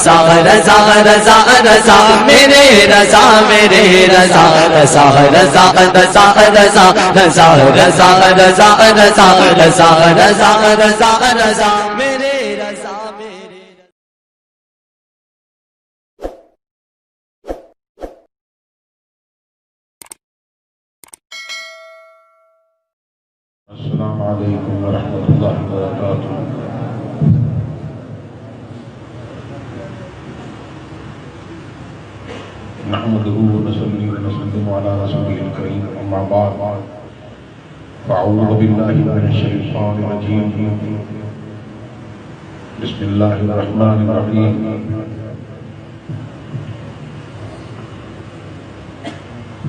رضا رضا رضا رضا میرے رضا میرے رضا رضا رضا رضا رضا رضا رضا رضا رضا رضا رضا رضا رضا میرے رضا میرے السلام علیکم ورحمۃ اللہ وبرکاتہ۔ نحمده ونصلي ونسلم على رسوله الكريم، اما بعد فاعوذ بالله من الشیطان الرجیم، بسم اللہ الرحمن الرحیم۔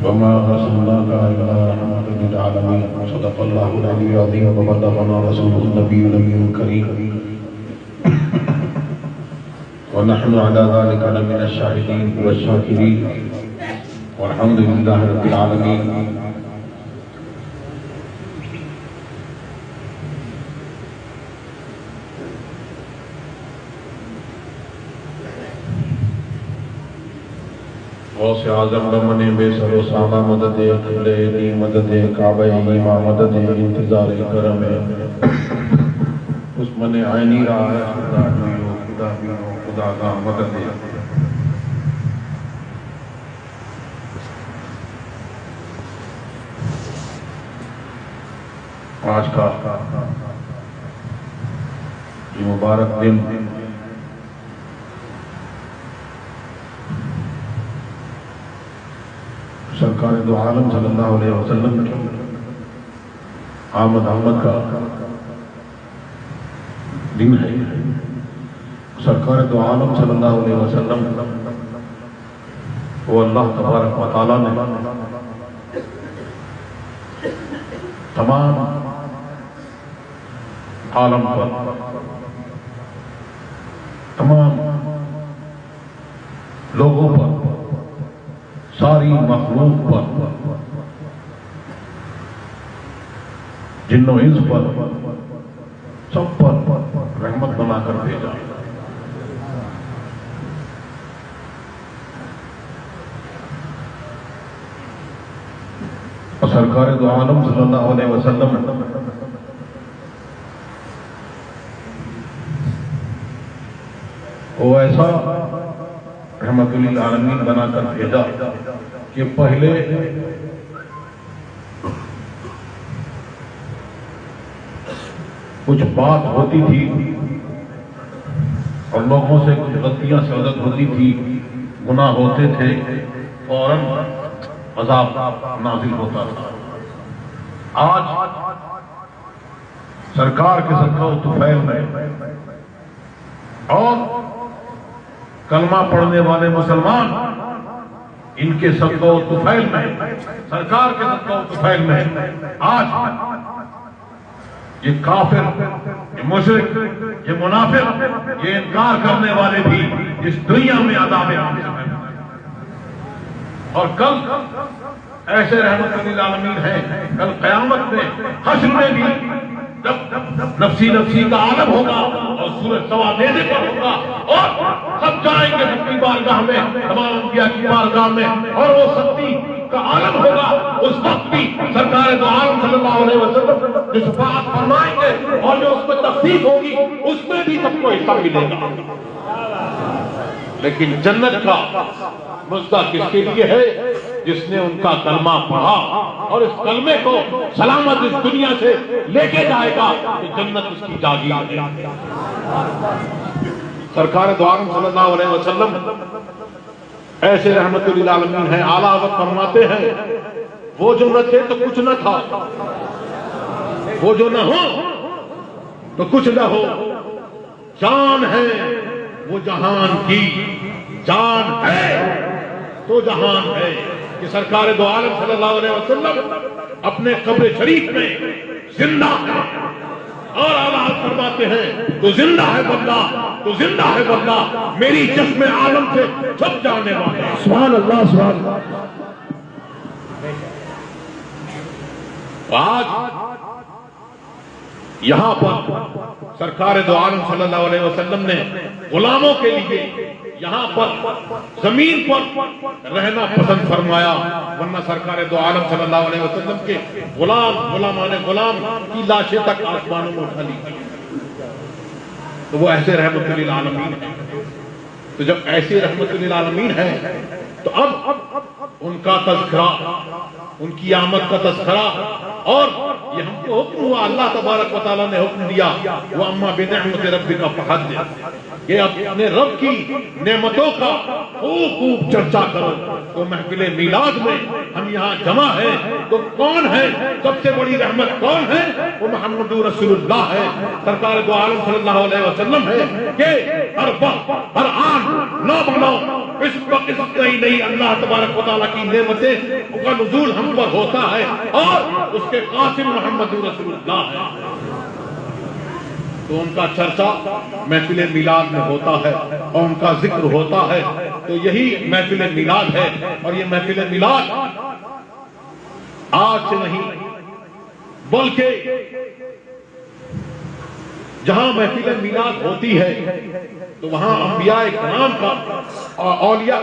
وما أرسلناك إلا رحمة للعالمين، صدق الله العلي العظيم وبلغنا رسوله النبي الكريم، ونحن على ذلك لمن الشاهدين والشاكرين، والحمد لله رب العالمين۔ غوث اعظم بمن بے سر و سامہ مدد قبلہ دی مدد کعبہ ایمہ مدد انتظار کرم اس من عینی رہا ہے خدا بھی ہو خدا بھی ہو خدا کا مدد آج کا یہ مبارک دن سرکار دو عالم صلی اللہ علیہ وسلم کی آمد کا دن ہے۔ سرکار دو عالم صلی اللہ علیہ وسلم وہ اللہ تبارک و تعالیٰ نے تمام عالم پر، تمام لوگوں پر، ساری مخلوق پر، جن و انس پر، سب پر رحمت بنا کر بھیجا۔ اور سرکار دو عالم صلی اللہ علیہ وسلم وہ ایسا رحمت للعالمین بنا کر بھیجا کہ پہلے کچھ بات ہوتی تھی اور لوگوں سے کچھ غلطیاں صادق ہوتی تھی، گناہ ہوتے تھے، فوراً عذاب نازل ہوتا تھا۔ آج سرکار کے صدقہ و طفیل میں اور کلمہ پڑھنے والے مسلمان ان کے صدقہ و طفیل میں، سرکار کے صدقہ و طفیل میں آج یہ کافر، یہ مشرک، یہ منافق، یہ انکار کرنے والے بھی اس دنیا میں عذاب عام ہیں۔ اور کل ایسے رحمت للعالمین ہیں، کل قیامت میں حشر میں بھی جب نفسی نفسی کا عالم ہوگا اور سورج سوا دینے پر ہوگا اور سب جائیں گے اپنی بارگاہ میں، تمام انبیاء کی بارگاہ میں، اور وہ سختی کا عالم ہوگا، اس وقت بھی سرکار دو عالم صلی اللہ علیہ وسلم جو شفاعت فرمائیں گے اور جو اس میں تفصیل ہوگی اس میں بھی سب کو حصہ ملے گا۔ لیکن جنت کا مزدہ کس کے لیے ہے؟ جس نے ان کا کلمہ پڑھا اور اس کلمے کو سلامت اس دنیا سے لے کے جائے گا تو جنت اس کی جاگیر ہے۔ سرکار دو عالم صلی اللہ علیہ وسلم ایسے رحمت للعالمین ہیں، اعلیٰ حضرت فرماتے ہیں وہ جو نہ تھے تو کچھ نہ تھا، وہ جو نہ ہو تو کچھ نہ ہو، جان ہے وہ جہان کی، جان ہے تو جہان ہے۔ کہ سرکار دو عالم صلی اللہ علیہ وسلم اپنے قبر شریف میں زندہ ہے اور اعلیٰ فرماتے ہیں تو زندہ ہے بندہ، تو زندہ ہے بندہ میری جسم عالم سے چھپ جانے والے۔ سبحان اللہ سبحان اللہ۔ آج یہاں پر سرکار دو عالم صلی اللہ علیہ وسلم نے غلاموں کے لیے یہاں پر زمین پر رہنا پسند فرمایا، ورنہ سرکار دو عالم صلی اللہ علیہ وسلم کے غلام کی لاشیں تک آسمانوں میں اٹھا لی، تو وہ ایسے رحمت للعالمین ہیں۔ تو جب ایسے رحمت للعالمین ہیں تو اب ان کا تذکرہ، ان کی آمد کا تذکرہ، اور یہ ہم کو حکم ہوا، اللہ تبارک و تعالیٰ نے حکم دیا وَأَمَّا بِنِعْمَتِ رَبِّكَ فَحَدِّثْ، کہ اپنے رب کی نعمتوں کا خوب چرچا کرو۔ تو محفل میلاد میں ہم یہاں جمع ہیں تو کون ہے سب سے بڑی رحمت؟ کون ہے؟ وہ محمد رسول اللہ ہے، سرکار دو عالم صلی اللہ علیہ وسلم ہے کہ ہر وقت ہر آن نہ بنو اس وقت نہیں اللہ تبارک و تعالیٰ کی نعمتیں کا نزول ہم پر ہوتا ہے، اور اس کے قاسم محمد رسول اللہ ہے، تو ان کا چرچا محفل میلاد میں ہوتا ہے اور ان کا ذکر ہوتا ہے، تو یہی محفل میلاد ہے۔ اور یہ محفل میلاد آج سے نہیں بلکہ جہاں محفل میلاد ہوتی ہے تو وہاں انبیاء کرام کا اور اولیاء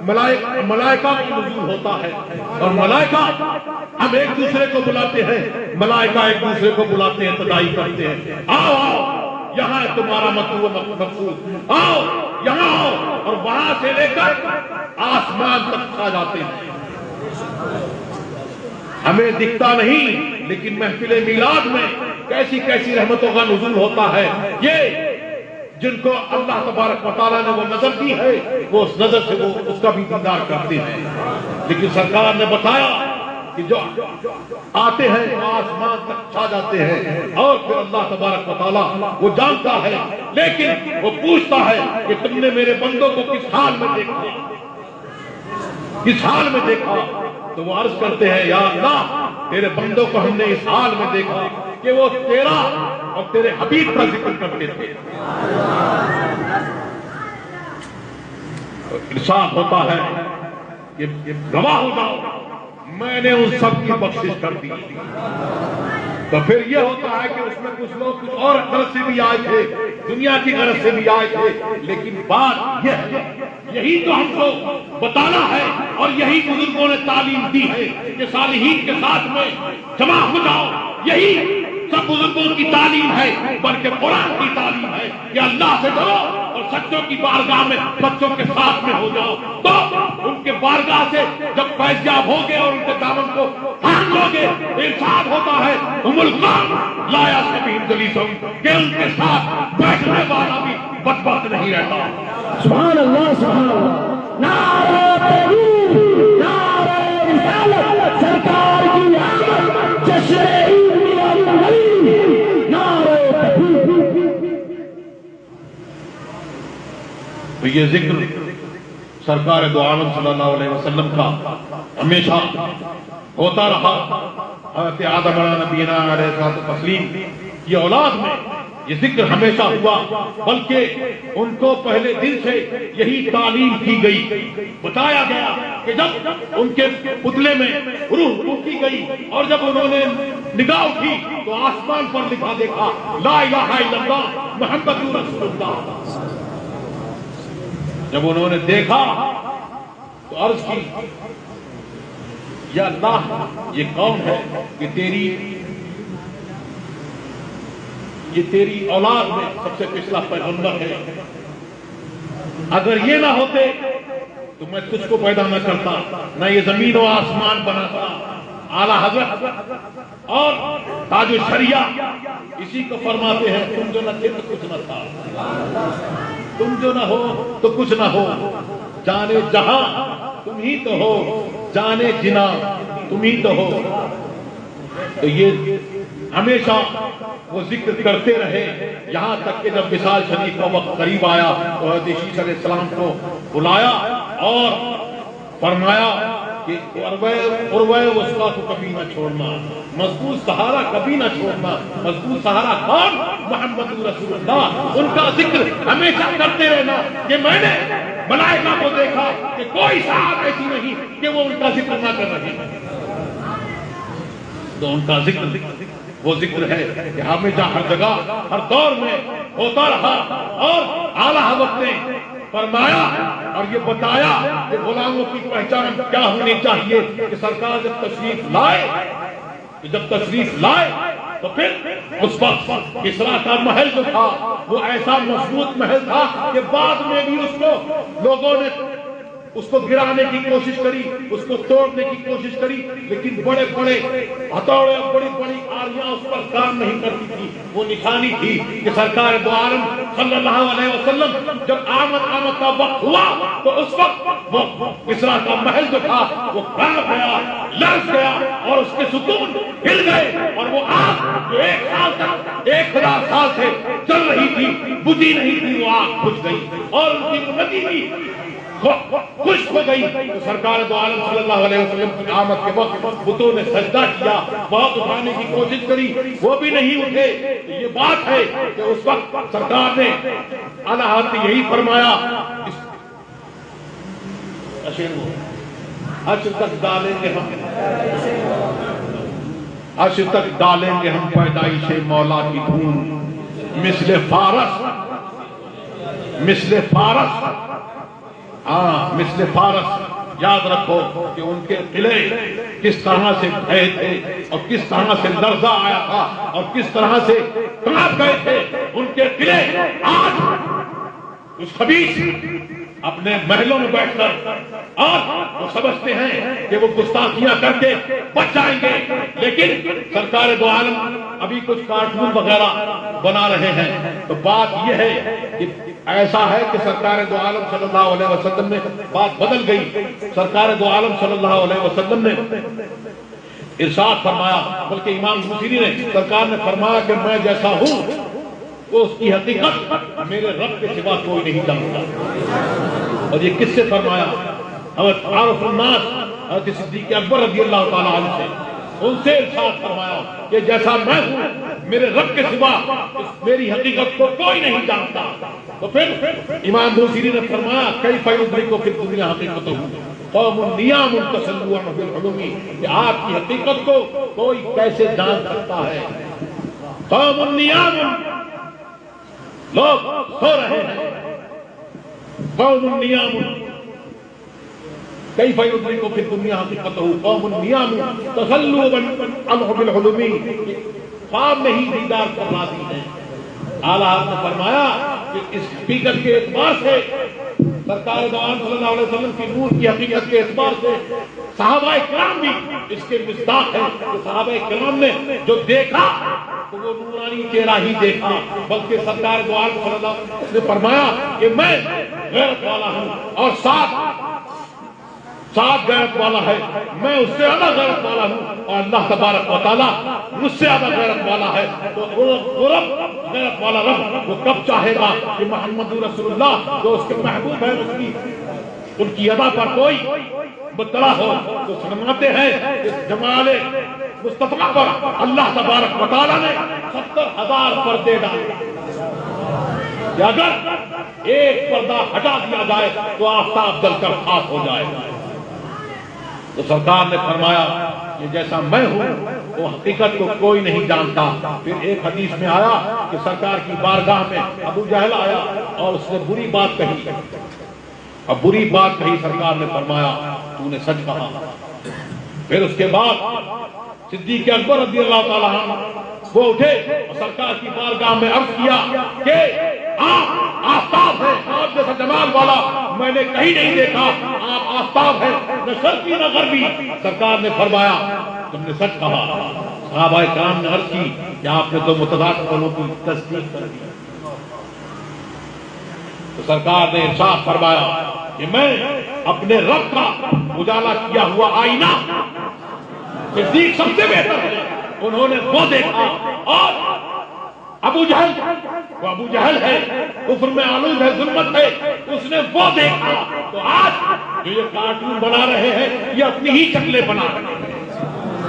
ملائکہ کا نزول ہوتا ہے، اور ملائکہ ہم ایک دوسرے کو بلاتے ہیں، ملائکہ ایک دوسرے کو بلاتے ہیں، تداعی کرتے ہیں، آؤ آؤ یہاں ہے تمہارا مطلوب مقصود، آؤ یہاں آؤ، اور وہاں سے لے کر آسمان تک آ جاتے ہیں۔ ہمیں دکھتا نہیں، لیکن محفل میلاد میں کیسی کیسی رحمتوں کا نزول ہوتا ہے۔ یہ جن کو اللہ تبارک و تعالیٰ نے وہ نظر دی ہے، وہ اس نظر سے وہ اس کا بھی دیدار کرتے ہیں، لیکن سرکار نے بتایا کہ جو آتے ہیں آسمان تک چھا جاتے ہیں، اور پھر اللہ تبارک و تعالیٰ وہ جانتا ہے، لیکن وہ پوچھتا ہے کہ تم نے میرے بندوں کو کس حال میں دیکھا، کس حال میں دیکھا؟ تو وہ عرض کرتے ہیں یا اللہ تیرے بندوں کو ہم نے اس حال میں دیکھا کہ وہ تیرا اور تیرے حبیب کا ذکر کرتے تھے۔ ارشاد ہوتا ہے کہ گواہ ہو جاؤ میں نے ان سب کی بخشش کر دی۔ تو پھر یہ ہوتا ہے کہ اس میں کچھ لوگ کچھ اور غرض سے بھی آئے تھے، دنیا کی غرض سے بھی آئے تھے، لیکن بات یہ ہے، یہی تو ہم کو بتانا ہے، اور یہی بزرگوں نے تعلیم دی ہے کہ صالحین کے ساتھ میں جمع ہو جاؤ۔ یہی سب بزرگوں کی تعلیم ہے، بلکہ قرآن کی تعلیم ہے کہ اللہ سے ڈرو اور سچوں کی بارگاہ میں سچوں کے ساتھ میں ہو جاؤ۔ تو ان کے بارگاہ سے جب فیضیاب ہوگے اور ان کے دامن کو تھام لوگے، ارشاد ہوتا ہے ہم القوم لا یصبحون جلیسہم، کہ ان کے ساتھ بیٹھنے والا بھی بدبخت نہیں رہتا۔ سبحان اللہ سبحان اللہ، نعرہ تکبیر، نعرہ رسالت، سرکار کی آمد، جشن عید میلاد النبی، نعرہ تکبیر۔ تو یہ ذکر سرکار دو عالم صلی اللہ علیہ وسلم کا ہمیشہ ہوتا رہا۔ حضرت آدم علیہ نبینا علیہ الصلوۃ والتسلیم کی اولاد میں یہ ذکر ہمیشہ ہوا، بلکہ ان کو پہلے دن سے یہی تعلیم کی گئی، بتایا گیا کہ جب ان کے پتلے میں روح پھونکی گئی اور جب انہوں نے نگاہ اٹھی تو آسمان پر لکھا دیکھا لا الہ الا اللہ محمد رسول اللہ۔ جب انہوں نے دیکھا تو عرض کی یا اللہ یہ کون ہے کہ یہ تیری اولاد میں سب سے پچھلا پیغمبر ہے، اگر یہ نہ ہوتے تو میں تجھ کو پیدا نہ کرتا، نہ یہ زمین و آسمان بناتا۔ اعلیٰ حضرت اور تاج الشریعہ اسی کو فرماتے ہیں تم جو نہ تھے تو کچھ نہ تھا، تم جو نہ ہو تو کچھ نہ ہو، جانے جہاں تم ہی تو ہو، جانے جنا تم ہی تو ہو۔ تو یہ ہمیشہ وہ ذکر کرتے رہے، یہاں تک کہ جب وصال شریف کا وقت قریب آیا تو حضرت شیش علیہ السلام کو بلایا اور فرمایا کہ عروہ وثقیٰ کو کبھی نہ چھوڑنا، مضبوط سہارا کبھی نہ چھوڑنا۔ مضبوط سہارا کون؟ محمد رسول اللہ۔ ان کا ذکر ہمیشہ کرتے رہنا کہ میں نے ملائکہ کو دیکھا کہ کوئی ساعت ایسی نہیں کہ وہ ان کا ذکر نہ کر رہے ہیں۔ تو ان کا ذکر وہ ذکر ہے کہ ہمیشہ ہر جگہ ہر دور میں ہوتا رہا، اور اعلیٰ حضرت نے فرمایا اور یہ بتایا کہ غلاموں کی پہچان کیا ہونی چاہیے کہ سرکار جب تشریف لائے تو پھر اس وقت کسریٰ کا محل جو تھا وہ ایسا مضبوط محل تھا کہ بعد میں بھی اس کو لوگوں نے اس کو گرانے کی کوشش کری، اس کو توڑنے کی کوشش کری، لیکن بڑے بڑے ہتھوڑے اور بڑی بڑی آریاں اس پر کام نہیں کرتی تھی۔ وہ نشانی تھی کہ سرکار دو عالم صلی اللہ علیہ وسلم جب آمد کا وقت ہوا تو اس وقت وہ کسریٰ کا محل جو تھا وہ کانپ گیا، لرز گیا، اور اس کے ستون ہل گئے، اور وہ آگ جو 1 سال تک 1000 سال سے چل رہی تھی بجھی نہیں تھی، وہ آگ بجھ گئی اور ان کی امتی بھی خوش ہو گئی۔ تو سرکار دو عالم صلی اللہ علیہ وسلم کی آمد کے وقت بتوں نے سجدہ کیا، بہت اٹھانے کی کوشش کری، وہ بھی نہیں اٹھے۔ تو یہ بات ہے کہ اس وقت سرکار نے اعلیٰ حضرت نے یہی فرمایا، عرش تک ڈالیں گے ہم، عرش تک ڈالیں گے ہم پیدائش مولا کی دھوم، مثل فارس، مثل فارس، ہاں مثل فارس۔ یاد رکھو کہ ان کے قلعے کس طرح سے بھئے تھے اور کس طرح سے لرزہ آیا تھا اور کس طرح سے کانپ گئے تھے ان کے قلعے۔ آج اس خبیث اپنے محلوں میں بیٹھ کر اور وہ سمجھتے ہیں کہ وہ گستاخیاں کر کے بچ جائیں گے، لیکن سرکار دو عالم ابھی کچھ کارٹون وغیرہ بنا رہے ہیں۔ تو بات یہ ہے کہ ایسا ہے کہ سرکار دو عالم صلی اللہ علیہ وسلم نے بات بدل گئی۔ سرکار دو عالم صلی اللہ علیہ وسلم نے ارشاد فرمایا، بلکہ امام بصیری نے سرکار نے فرمایا کہ میں جیسا ہوں وہ اس کی حقیقت میرے رب کے سوا کوئی نہیں جانتا۔ اور یہ کس سے فرمایا؟ حضرت عارف الناس حضرت صدیق اکبر رضی اللہ تعالیٰ عنہ سے، ان سے ارشاد فرمایا کہ جیسا میں ہوں میرے رب کے سوا میری حقیقت کو کوئی نہیں جانتا۔ تو پھر امام بصیری نے فرمایا کیف یدرک فی الدنیا حقیقتہ قوم نیام تسلون بالعلوم، کہ آپ کی حقیقت کو کوئی کیسے جان سکتا ہے؟ قوم نیام، لوگ سو رہے ہیں، قوم نیام کیف یدرک فی الدنیا حقیقتہ قوم نیام تسلون بالعلوم، خواب میں ہی دیدار کر راضی ہیں۔ اعلیٰ حضرت نے فرمایا کہ اس حقیقت کے اعتبار سے سرکار دو عالم صلی اللہ علیہ وسلم کی نور کی حقیقت کے اعتبار سے صحابہ کرام بھی اس کے مصداق ہیں کہ صحابہ کرام نے جو دیکھا تو وہ نورانی چہرہ ہی دیکھا، بلکہ سرکار دو عالم صلی اللہ علیہ وسلم نے فرمایا کہ میں غیرت والا ہوں اور ساتھ غیرت والا ہے، میں اس سے زیادہ غیرت والا ہوں، اور اللہ تبارک و تعالیٰ مجھ سے زیادہ غیرت والا ہے۔ تو وہ رب غیرت والا رب وہ کب چاہے گا کہ محمد رسول اللہ جو اس کے محبوب ہیں ان کی ادا پر کوئی مطلع ہو؟ تو فرماتے ہیں کہ جمال مصطفیٰ پر اللہ تبارک و تعالیٰ نے 70,000 پردے ڈالے کہ اگر ایک پردہ ہٹا دیا جائے تو آفتاب جل کر خاک ہو جائے۔ تو سرکار نے فرمایا کہ جیسا میں ہوں وہ حقیقت کو کوئی نہیں جانتا۔ پھر ایک حدیث میں آیا کہ سرکار کی بارگاہ میں ابو جہل آیا اور اس نے بری بات کہی، اور بری بات کہی، سرکار نے فرمایا تو نے سچ کہا۔ پھر اس کے بعد صدیق اکبر رضی اللہ تعالیٰ عنہ وہ اٹھے اور سرکار کی بارگاہ میں عرض کیا کہ آپ آفتاب ہیں، آپ جیسا جمال والا میں نے کہیں نہیں دیکھا، آپ آفتاب ہیں نہ شرقی نہ غربی۔ سرکار نے فرمایا تم نے سچ کہا۔ صحابہ کرام نے عرض کی کہ آپ نے تو متضاد قولوں کی تصدیق کر دی۔ تو سرکار نے ارشاد فرمایا کہ میں اپنے رب کا اجالا کیا ہوا آئینہ، صدیق سب سے بہتر ہے، انہوں نے وہ دیکھا، اور ابو جہل ہے، کفر میں آلود ہے، ظلمت ہے، اس نے وہ دیکھا۔ تو آج جو یہ کارٹون بنا رہے ہیں یہ اپنی ہی شکلیں بنا رہے ہیں،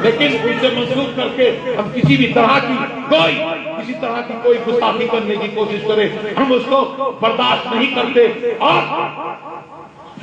لیکن ان سے منسوخ کر کے ہم کسی طرح کی کوئی گستاخی کرنے کی کوشش کرے ہم اس کو برداشت نہیں کرتے۔ اور